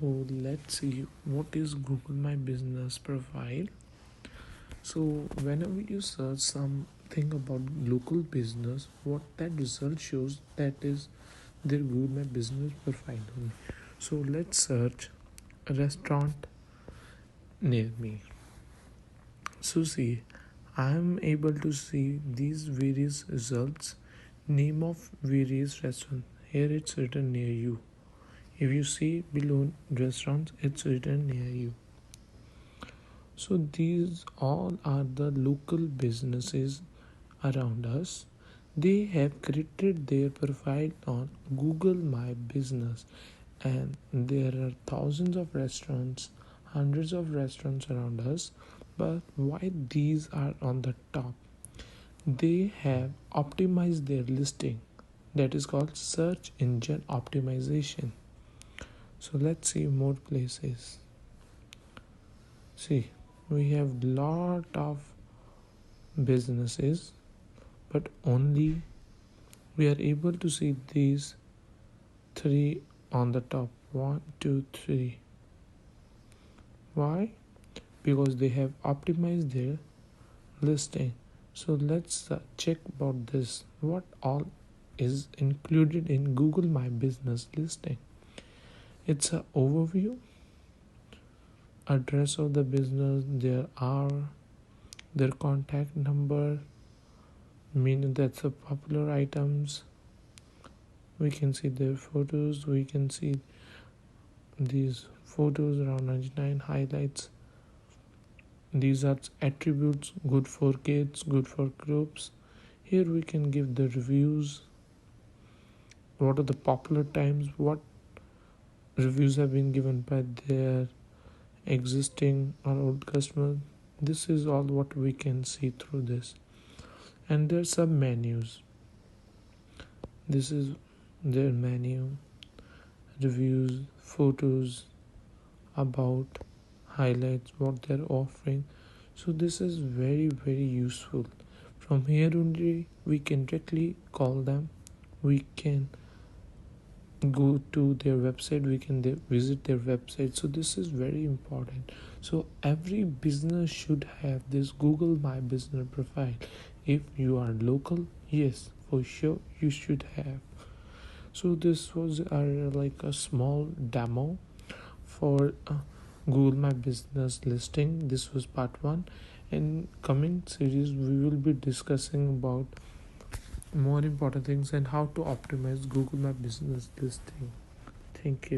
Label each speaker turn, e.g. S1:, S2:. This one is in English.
S1: So let's see what is Google My Business profile. So whenever you search something about local business, what that result shows that is their Google My Business profile only. So let's search a restaurant near me. So see, I am able to see these various results, name of various restaurants. Here it's written near you. If you see below restaurants, it's written near you. So these all are the local businesses around us. They have created their profile on Google My Business, and there are thousands of restaurants, hundreds of restaurants around us. But why these are on the top? They have optimized their listing. That is called search engine optimization. So let's see more places. See, we have lot of businesses, but only we are able to see these three on the top. 1, 2, 3. Why? Because they have optimized their listing. So let's check about this. What all is included in Google My Business listing? It's an overview, address of the business, their hour, their contact number, meaning that's the popular items. We can see their photos. We can see these photos around 99 highlights. These are attributes, good for kids, good for groups. Here we can give the reviews. What are the popular times? What reviews have been given by their existing or old customers? This is all what we can see through this. And there's some menus. This is their menu, reviews, photos, about, highlights, what they're offering. So this is very useful. From here only we can directly call them. We can go to their website. We can visit their website. So this is very important. So every business should have this Google My Business profile. If you are local, yes, for sure you should have. So this was like a small demo for Google My Business listing. This was part 1. In coming series we will be discussing about more important things and how to optimize Google My Business listing. Thank you.